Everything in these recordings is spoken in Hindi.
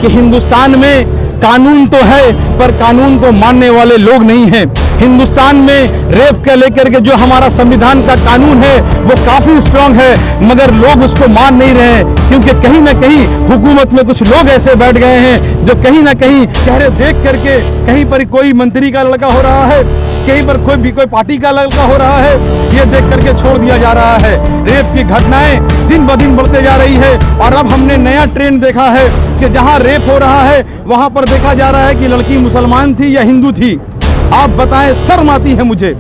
कि हिंदुस्तान में कानून तो है पर कानून को मानने वाले लोग नहीं हैं। हिंदुस्तान में रेप के लेकर के जो हमारा संविधान का कानून है वो काफी स्ट्रांग है, मगर लोग उसको मान नहीं रहे हैं, क्योंकि कहीं ना कहीं हुकूमत में कुछ लोग ऐसे बैठ गए हैं जो कहीं ना कहीं चेहरे देख करके कहीं पर कोई मंत्री का लड़का हो रहा है, कहीं पर कोई पार्टी का लड़का हो रहा है, ये देख करके छोड़ दिया जा रहा है। रेप की घटनाएं दिन ब दिन बढ़ते जा रही है और अब हमने नया ट्रेंड देखा है कि जहां रेप हो रहा है वहां पर देखा जा रहा है कि लड़की मुसलमान थी या हिंदू थी। आप बताएं, शर्म आती है मुझे।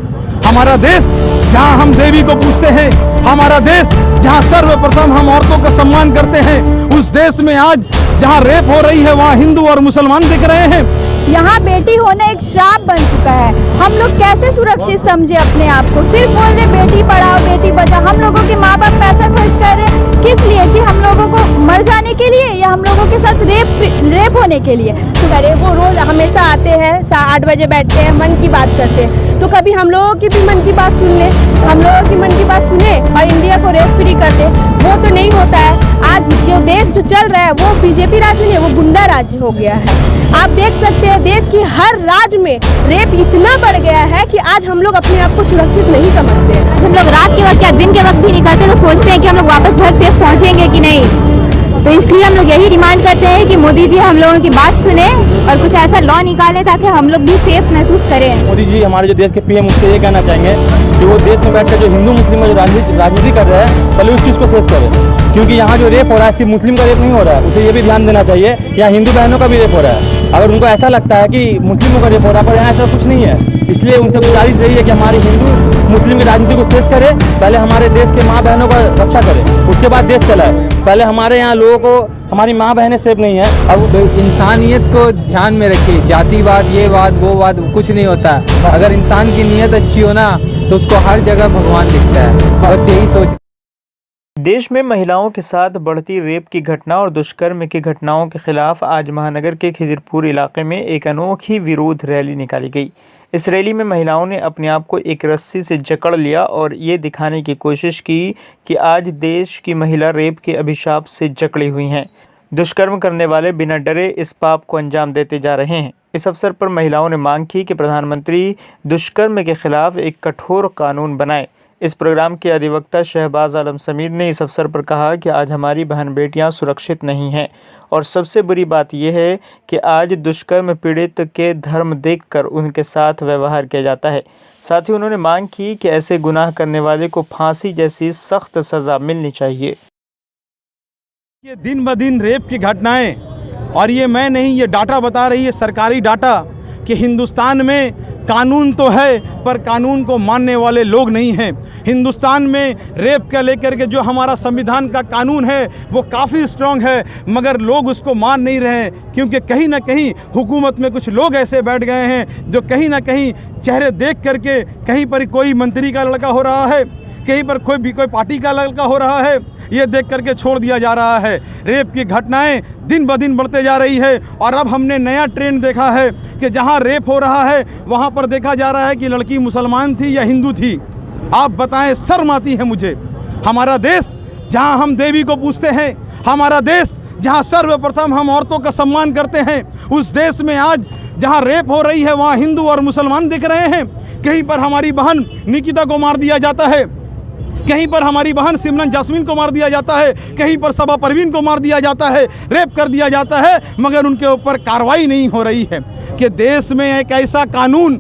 हमारा देश जहां हम देवी को पूजते हैं, हमारा देश जहां सर्वप्रथम हम औरतों का सम्मान करते हैं, उस देश में आज जहां रेप हो रही है वहां हिंदू और मुसलमान दिख रहे हैं। यहाँ बेटी होना एक श्राप बन चुका है। हम लोग कैसे सुरक्षित समझे अपने आप को? सिर्फ बोल रहे बेटी पढ़ाओ बेटी बचाओ। हम लोगों के माँ बाप पैसा खर्च कर रहे हैं किस लिए? कि हम लोगों को मर जाने के लिए या हम लोगों के साथ रेप होने के लिए? तो अरे वो रोज हमेशा आते हैं 8 बजे बैठते हैं, मन की बात करते हैं, तो कभी हम लोगों की भी मन की बात सुन ले, हम लोगों की मन की बात सुने और इंडिया को रेप फ्री कर दे। वो तो नहीं होता है। आज जो देश जो चल रहा है वो बीजेपी राज्य नहीं, वो गुंडा राज्य हो गया है। आप देख सकते हैं देश की हर राज्य में रेप इतना बढ़ गया है कि आज हम लोग अपने आप को सुरक्षित नहीं समझते। हम लोग रात के वक्त या दिन के वक्त भी निकलते तो सोचते हैं कि हम लोग वापस घर सेफ पहुंचेंगे कि नहीं। तो इसलिए हम लोग यही डिमांड करते हैं कि मोदी जी हम लोगों की बात सुने और कुछ ऐसा लॉ निकाले ताकि हम लोग भी सेफ महसूस करें। मोदी जी हमारे जो देश के पीएम उससे ये कहना चाहेंगे कि वो देश में बैठकर जो हिंदू मुस्लिम में जो राजनीति कर रहे हैं पहले उस चीज़ को फेस करें, क्योंकि यहाँ जो रेप हो रहा है सिर्फ मुस्लिम का रेप नहीं हो रहा है, उसे ये भी ध्यान देना चाहिए यहाँ हिंदू बहनों का भी रेप हो रहा है। अगर उनको ऐसा लगता है कि मुस्लिमों का रेप हो रहा है पर यहाँ ऐसा कुछ नहीं है, इसलिए उनसे गुजारिश यही है कि हमारी हिंदू मुस्लिम की राजनीति को फेस करें, पहले हमारे देश के माँ बहनों का रक्षा करें, उसके बाद देश चलाए। पहले हमारे यहाँ लोगों को हमारी माँ बहनें सेफ नहीं है। अब इंसानियत को ध्यान में रखिए, जातिवाद ये बात वो बात कुछ नहीं होता है। अगर इंसान की नीयत अच्छी हो ना तो उसको हर जगह भगवान दिखता है। बस यही सोच। देश में महिलाओं के साथ बढ़ती रेप की घटना और दुष्कर्म की घटनाओं के खिलाफ आज महानगर के खिदिरपुर इलाके में एक अनोखी विरोध रैली निकाली गई। इस रैली में महिलाओं ने अपने आप को एक रस्सी से जकड़ लिया और ये दिखाने की कोशिश की कि आज देश की महिला रेप के अभिशाप से जकड़ी हुई हैं। दुष्कर्म करने वाले बिना डरे इस पाप को अंजाम देते जा रहे हैं। इस अवसर पर महिलाओं ने मांग की कि प्रधानमंत्री दुष्कर्म के खिलाफ एक कठोर कानून बनाए। इस प्रोग्राम के अधिवक्ता शहबाज आलम समीर ने इस अवसर पर कहा कि आज हमारी बहन बेटियां सुरक्षित नहीं हैं और सबसे बुरी बात यह है कि आज दुष्कर्म पीड़ित के धर्म देखकर उनके साथ व्यवहार किया जाता है। साथ ही उन्होंने मांग की कि ऐसे गुनाह करने वाले को फांसी जैसी सख्त सज़ा मिलनी चाहिए। ये दिन ब दिन रेप की घटनाएं, और ये मैं नहीं, ये डाटा बता रही है सरकारी डाटा कि हिंदुस्तान में कानून तो है पर कानून को मानने वाले लोग नहीं हैं। हिंदुस्तान में रेप का लेकर के जो हमारा संविधान का कानून है वो काफ़ी स्ट्रांग है, मगर लोग उसको मान नहीं रहे हैं, क्योंकि कहीं ना कहीं हुकूमत में कुछ लोग ऐसे बैठ गए हैं जो कहीं ना कहीं चेहरे देख करके कहीं पर कोई मंत्री का लड़का हो रहा है, कहीं पर कोई पार्टी का लड़का हो रहा है, ये देख करके छोड़ दिया जा रहा है। रेप की घटनाएं दिन ब दिन बढ़ते जा रही है और अब हमने नया ट्रेंड देखा है कि जहां रेप हो रहा है वहां पर देखा जा रहा है कि लड़की मुसलमान थी या हिंदू थी। आप बताएं, शर्म आती है मुझे। हमारा देश जहां हम देवी को पूजते हैं, हमारा देश जहां सर्वप्रथम हम औरतों का सम्मान करते हैं, उस देश में आज जहां रेप हो रही है वहां हिंदू और मुसलमान दिख रहे हैं। कहीं पर हमारी बहन निकिता को मार दिया जाता है, कहीं पर हमारी बहन सिमरन जास्मीन को मार दिया जाता है, कहीं पर सबा परवीन को मार दिया जाता है, रेप कर दिया जाता है, मगर उनके ऊपर कार्रवाई नहीं हो रही है। कि देश में एक ऐसा कानून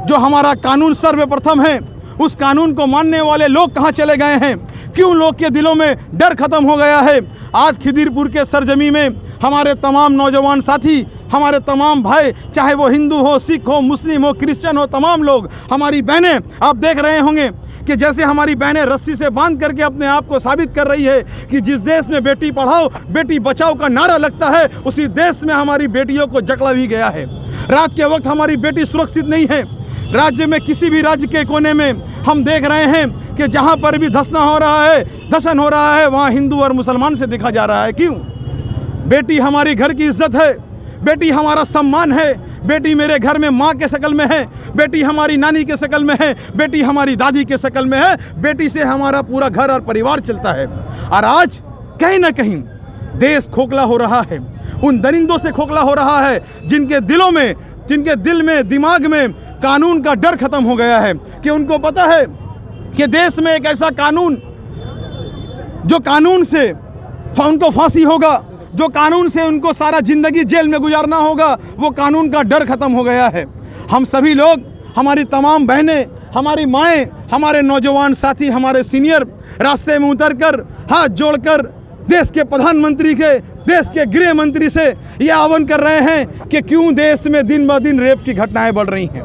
जो हमारा कानून सर्वप्रथम है, उस कानून को मानने वाले लोग कहाँ चले गए हैं? क्यों लोग के दिलों में डर खत्म हो गया है? आज खिदिरपुर के सरजमी में हमारे तमाम नौजवान साथी, हमारे तमाम भाई, चाहे वो हिंदू हो, सिख हो, मुस्लिम हो, क्रिश्चियन हो, तमाम लोग, हमारी बहनें, आप देख रहे होंगे कि जैसे हमारी बहनें रस्सी से बांध करके अपने आप को साबित कर रही है कि जिस देश में बेटी पढ़ाओ बेटी बचाओ का नारा लगता है, उसी देश में हमारी बेटियों को जकड़ा भी गया है। रात के वक्त हमारी बेटी सुरक्षित नहीं है। राज्य में किसी भी राज्य के कोने में हम देख रहे हैं कि जहां पर भी धंसना हो रहा है, दर्शन हो रहा है, वहां हिंदू और मुसलमान से देखा जा रहा है। क्यों? बेटी हमारी घर की इज्जत है, बेटी हमारा सम्मान है, बेटी मेरे घर में माँ के शक्ल में है, बेटी हमारी नानी के शक्ल में है, बेटी हमारी दादी के शक्ल में है, बेटी से हमारा पूरा घर और परिवार चलता है। और आज कहीं ना कहीं देश खोखला हो रहा है। उन दरिंदों से खोखला हो रहा है जिनके दिल में दिमाग में कानून का डर खत्म हो गया है, कि उनको पता है कि देश में एक ऐसा कानून जो कानून से उनको फांसी होगा, जो कानून से उनको सारा जिंदगी जेल में गुजारना होगा, वो कानून का डर खत्म हो गया है। हम सभी लोग, हमारी तमाम बहनें, हमारी माएँ, हमारे नौजवान साथी, हमारे सीनियर रास्ते में उतरकर हाथ जोड़कर देश के प्रधानमंत्री के, देश के गृह मंत्री से ये आह्वान कर रहे हैं कि क्यों देश में दिन ब दिन रेप की घटनाएं बढ़ रही हैं,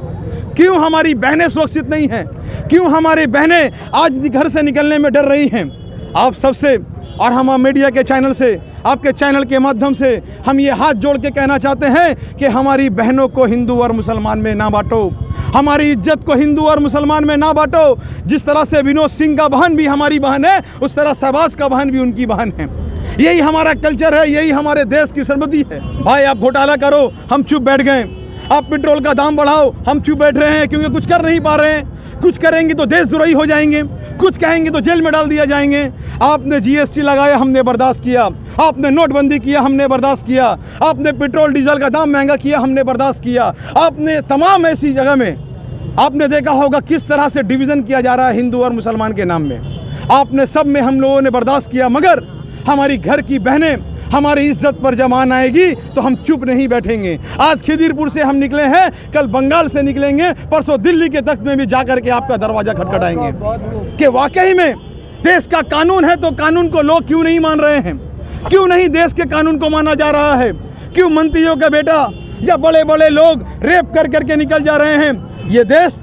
क्यों हमारी बहनें सुरक्षित नहीं हैं, क्यों हमारी बहनें आज घर से निकलने में डर रही हैं। आप सबसे और हम मीडिया के चैनल से, आपके चैनल के माध्यम से हम ये हाथ जोड़ के कहना चाहते हैं कि हमारी बहनों को हिंदू और मुसलमान में ना बांटो, हमारी इज्जत को हिंदू और मुसलमान में ना बांटो। जिस तरह से विनोद सिंह का बहन भी हमारी बहन है, उस तरह शहबाज का बहन भी उनकी बहन है। यही हमारा कल्चर है, यही हमारे देश की सर्वदी है। भाई आप घोटाला करो, हम चुप बैठ गए, आप पेट्रोल का दाम बढ़ाओ, हम चुप बैठ रहे हैं क्योंकि कुछ कर नहीं पा रहे हैं। कुछ करेंगे तो देशद्रोही हो जाएंगे, कुछ कहेंगे तो जेल में डाल दिया जाएंगे। आपने जीएसटी लगाया, हमने बर्दाश्त किया, आपने नोटबंदी किया, हमने बर्दाश्त किया, आपने पेट्रोल डीजल का दाम महंगा किया, हमने बर्दाश्त किया, आपने तमाम ऐसी जगह में आपने देखा होगा किस तरह से डिवीज़न किया जा रहा है हिंदू और मुसलमान के नाम में, आपने सब में हम लोगों ने बर्दाश्त किया। मगर हमारी घर की बहनें हमारी इज्जत पर जमान आएगी तो हम चुप नहीं बैठेंगे। आज खिदिरपुर से हम निकले हैं, कल बंगाल से निकलेंगे, परसों दिल्ली के तख्त में भी जाकर के आपका दरवाज़ा खटखटाएंगे कि वाकई में देश का कानून है तो कानून को लोग क्यों नहीं मान रहे हैं, क्यों नहीं देश के कानून को माना जा रहा है, क्यों मंत्रियों का बेटा या बड़े बड़े लोग रेप कर करके निकल जा रहे हैं। ये देश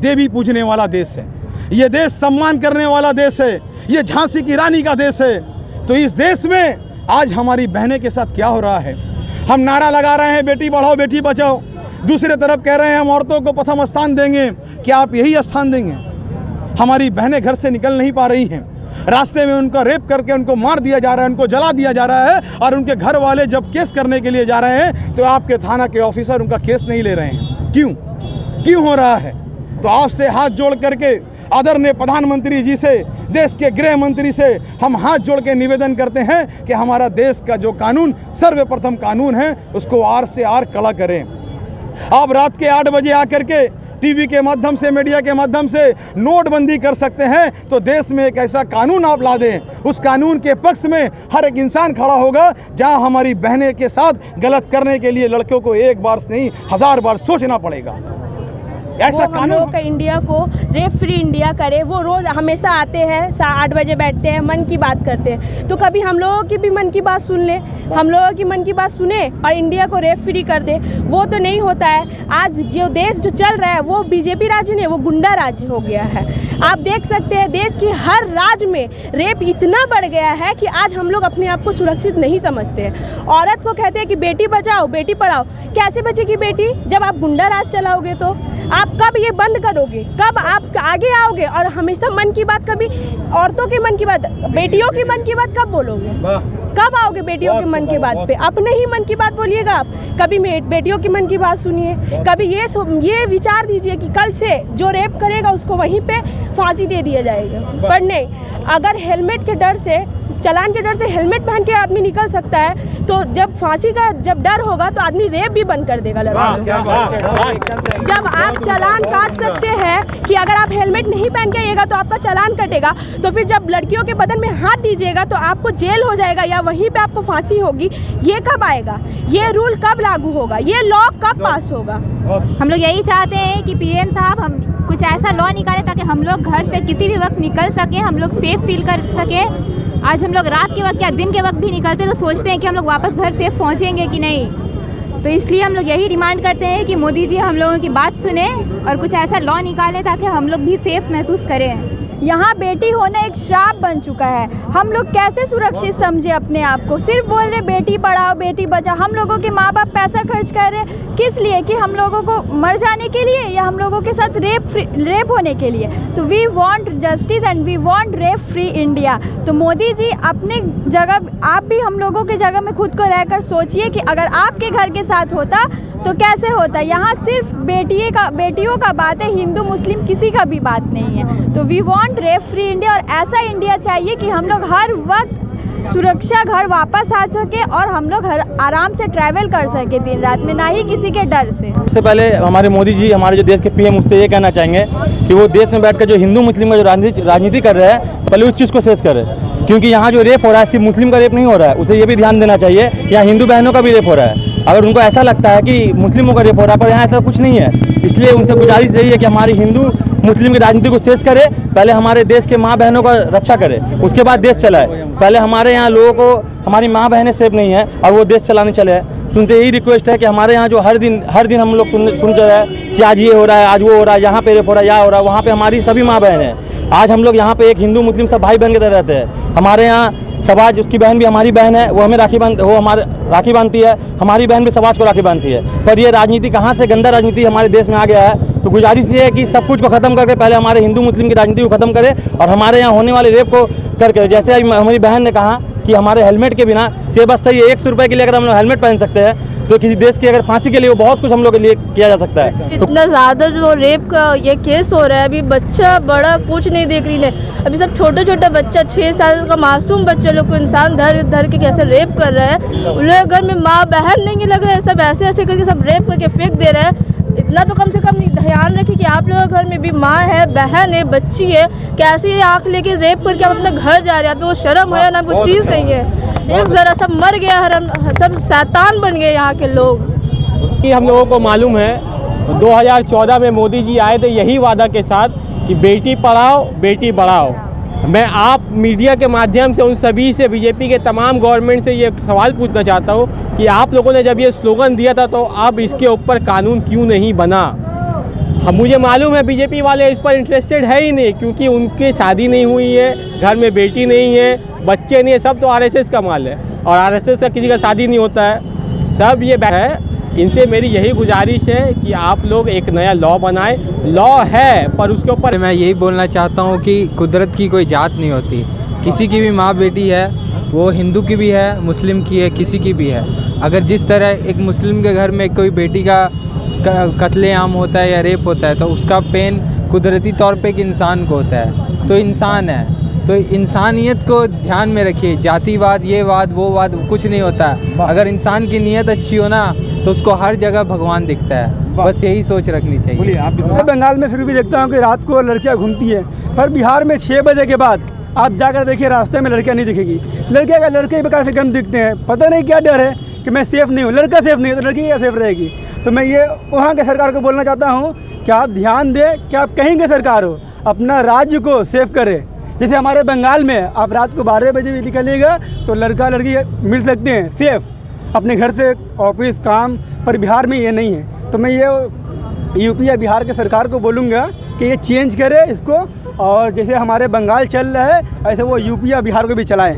देवी पूजने वाला देश है, ये देश सम्मान करने वाला देश है, ये झांसी की रानी का देश है। तो इस देश में आज हमारी बहनें के साथ क्या हो रहा है। हम नारा लगा रहे हैं बेटी पढ़ाओ बेटी बचाओ, दूसरी तरफ कह रहे हैं हम औरतों को प्रथम स्थान देंगे। क्या आप यही स्थान देंगे? हमारी बहनें घर से निकल नहीं पा रही हैं, रास्ते में उनका रेप करके उनको मार दिया जा रहा है, उनको जला दिया जा रहा है, और उनके घर वाले जब केस करने के लिए जा रहे हैं तो आपके थाना के ऑफिसर उनका केस नहीं ले रहे हैं। क्यों हो रहा है? तो आपसे हाथ जोड़ करके आदरणीय प्रधानमंत्री जी से, देश के गृह मंत्री से हम हाथ जोड़ के निवेदन करते हैं कि हमारा देश का जो कानून सर्वप्रथम कानून है उसको आर से आर कड़ा करें। आप रात के 8 बजे आकर के टीवी के माध्यम से, मीडिया के माध्यम से नोटबंदी कर सकते हैं, तो देश में एक ऐसा कानून आप ला दें, उस कानून के पक्ष में हर एक इंसान खड़ा होगा, जहां हमारी बहनें के साथ गलत करने के लिए लड़कियों को एक बार नहीं 1000 बार सोचना पड़ेगा। ऐसा कानून का इंडिया को रेप फ्री इंडिया करे। वो रोज़ हमेशा आते हैं, 8 बजे बैठते हैं, मन की बात करते हैं, तो कभी हम लोगों की भी मन की बात सुन ले, हम लोगों की मन की बात सुने और इंडिया को रेप फ्री कर दे। वो तो नहीं होता है। आज जो देश जो चल रहा है वो बीजेपी राज्य नहीं, वो गुंडा राज्य हो गया है। आप देख सकते हैं देश की हर राज्य में रेप इतना बढ़ गया है कि आज हम लोग अपने आप को सुरक्षित नहीं समझते हैं। औरत को कहते हैं कि बेटी बचाओ बेटी पढ़ाओ, कैसे बचेगी बेटी जब आप गुंडा राज चलाओगे? तो आप कब ये बंद करोगे? कब आप आगे आओगे? और हमेशा मन की बात, कभी औरतों के मन की बात, बेटियों की मन की बात कब बोलोगे? कब आओगे बेटियों के मन की बात पे? अपने ही मन की बात बोलिएगा आप। कभी बेटियों की मन की बात सुनिए, कभी ये विचार दीजिए कि कल से जो रेप करेगा उसको वहीं पे फांसी दे दिया जाएगा। पर नहीं, अगर हेलमेट के डर से, चालान के डर से हेलमेट पहन के आदमी निकल सकता है, तो जब फांसी का जब डर होगा तो आदमी रेप भी बंद कर देगा लड़का। जब आप चालान काट सकते हैं कि अगर आप हेलमेट नहीं पहन के आइएगा तो आपका चालान कटेगा, तो फिर जब लड़कियों के बदन में हाथ दीजिएगा तो आपको जेल हो जाएगा या वहीं पे आपको फांसी होगी। ये कब आएगा? ये रूल कब लागू होगा? ये लॉ कब पास होगा? हम लोग यही चाहते हैं कि पीएम साहब हम कुछ ऐसा लॉ निकालें ताकि हम लोग घर से किसी भी वक्त निकल सकें, हम लोग सेफ फील कर सकें। आज हम लोग रात के वक्त या दिन के वक्त भी निकलते तो सोचते हैं कि हम लोग वापस घर सेफ पहुंचेंगे कि नहीं। तो इसलिए हम लोग यही डिमांड करते हैं कि मोदी जी हम लोगों की बात सुने और कुछ ऐसा लॉ निकालें ताकि हम लोग भी सेफ महसूस करें। यहाँ बेटी होना एक श्राप बन चुका है। हम लोग कैसे सुरक्षित समझे अपने आप को? सिर्फ बोल रहे बेटी पढ़ाओ बेटी बचाओ। हम लोगों के माँ बाप पैसा खर्च कर रहे हैं किस लिए? कि हम लोगों को मर जाने के लिए या हम लोगों के साथ रेप होने के लिए? तो we want justice and we want rape free India. तो मोदी जी अपने जगह, आप भी हम लोगों की जगह में खुद को रहकर सोचिए कि अगर आपके घर के साथ होता तो कैसे होता। यहाँ सिर्फ बेटियों का बात है, हिंदू मुस्लिम किसी का भी बात नहीं है। तो we want rape free India, और ऐसा इंडिया चाहिए कि हम लोग हर वक्त सुरक्षा घर वापस आ सके और हम लोग आराम से ट्रैवल कर सके दिन रात में, ना ही किसी के डर से। सबसे पहले हमारे मोदी जी, हमारे जो देश के पीएम, उससे ये कहना चाहेंगे कि वो देश में बैठकर जो हिंदू मुस्लिम का जो राजनीति कर रहे हैं, पहले उस चीज़ को शेष करें। क्योंकि यहाँ जो रेप हो रहा है सिर्फ मुस्लिम का रेप नहीं हो रहा है, उसे ये भी ध्यान देना चाहिए यहाँ हिंदू बहनों का भी रेप हो रहा है। अगर उनको ऐसा लगता है कि मुस्लिमों का रेप हो रहा है, पर यहाँ ऐसा कुछ नहीं है। इसलिए उनसे गुजारिश यही है कि हमारी हिंदू मुस्लिम की राजनीति को शेष करे, पहले हमारे देश के माँ बहनों का रक्षा करे, उसके बाद देश चलाए। पहले हमारे यहाँ लोगों को, हमारी माँ बहनें सेफ नहीं है और वो देश चलाने चले हैं। तो उनसे यही रिक्वेस्ट है कि हमारे यहाँ जो हर दिन हम लोग सुनते रहे कि आज ये हो रहा है, आज वो हो रहा है, यहाँ पे रेप हो रहा है, यहाँ हो रहा है, वहाँ पे हमारी सभी माँ बहन है। आज हम लोग यहाँ पे एक हिंदू मुस्लिम सब भाई बहन की तरह रहते हैं। हमारे यहाँ समाज, उसकी बहन भी हमारी बहन है, वो हमें वो हमारे राखी बांधती है, हमारी बहन भी समाज को राखी बांधती है। पर ये राजनीति कहाँ से गंदा राजनीति हमारे देश में आ गया है। तो गुजारिश ये है कि सब कुछ को खत्म करके पहले हमारे हिंदू मुस्लिम की राजनीति को खत्म करे और हमारे यहाँ होने वाले रेप को करके, जैसे हमारी बहन ने कहा कि हमारे हेलमेट के बिना से बस सही है 100 रुपये के लिए अगर हम लोग हेलमेट पहन सकते हैं, तो किसी देश की अगर फांसी के लिए वो बहुत कुछ हम लोग के लिए किया जा सकता है। इतना ज़्यादा जो रेप का ये केस हो रहा है, अभी बच्चा बड़ा कुछ नहीं देख रही है। अभी सब छोटा छोटा बच्चा 6 साल का मासूम बच्चा लोग को इंसान धर के कैसे रेप कर रहा है। उन लोग घर में माँ बहन नहीं लग रहा है, सब ऐसे करके सब रेप करके फेंक दे रहा है। इतना तो कम से कम ध्यान रखिए कि आप लोगों के घर में भी माँ है, बहन है, बच्ची है, कैसे आँख लेके रेप करके आप अपना घर जा रहे हैं। आप लोगों को शर्म है ना, कोई चीज़ नहीं है। एक ज़रा सब मर गया, सब शैतान बन गए यहाँ के लोग। हम लोगों को मालूम है 2014 में मोदी जी आए थे यही वादा के साथ कि बेटी पढ़ाओ बेटी बढ़ाओ। मैं आप मीडिया के माध्यम से उन सभी से, बीजेपी के तमाम गवर्नमेंट से ये सवाल पूछना चाहता हूँ कि आप लोगों ने जब ये स्लोगन दिया था तो अब इसके ऊपर कानून क्यों नहीं बना। मुझे मालूम है बीजेपी वाले इस पर इंटरेस्टेड है ही नहीं, क्योंकि उनकी शादी नहीं हुई है, घर में बेटी नहीं है, बच्चे नहीं है, सब तो आरएसएस का माल है और आरएसएस का किसी का शादी नहीं होता है, सब ये है। इनसे मेरी यही गुजारिश है कि आप लोग एक नया लॉ बनाएं। लॉ है पर उसके ऊपर मैं यही बोलना चाहता हूँ कि कुदरत की कोई जात नहीं होती, किसी की भी माँ बेटी है, वो हिंदू की भी है, मुस्लिम की है, किसी की भी है। अगर जिस तरह एक मुस्लिम के घर में कोई बेटी का कत्लेआम होता है या रेप होता है तो उसका पेन कुदरती तौर पे एक इंसान को होता है। तो इंसान है, तो इंसानियत को ध्यान में रखिए। जातिवाद, ये वाद, वो वाद कुछ नहीं होता है। अगर इंसान की नीयत अच्छी हो ना तो उसको हर जगह भगवान दिखता है। बस यही सोच रखनी चाहिए। मैं बंगाल में फिर भी देखता हूँ कि रात को लड़कियाँ घूमती है, पर बिहार में 6 बजे के बाद आप जाकर देखिए रास्ते में लड़कियाँ नहीं दिखेगी। लड़के भी काफ़ी कम दिखते हैं। पता नहीं क्या डर है कि मैं सेफ़ नहीं हूँ। लड़का सेफ़ नहीं है तो लड़की क्या सेफ़ रहेगी। तो मैं ये वहाँ के सरकार को बोलना चाहता हूँ कि आप ध्यान दें कि आप कहीं के सरकार हो, अपना राज्य को सेफ़ करें। जैसे हमारे बंगाल में आप रात को 12 बजे भी निकलिएगा तो लड़का लड़की मिल सकते हैं सेफ़ अपने घर से ऑफिस काम, पर बिहार में ये नहीं है। तो मैं ये यूपी या बिहार के सरकार को बोलूँगा कि ये चेंज करे इसको, और जैसे हमारे बंगाल चल रहा है ऐसे वो यूपी या बिहार को भी चलाएं।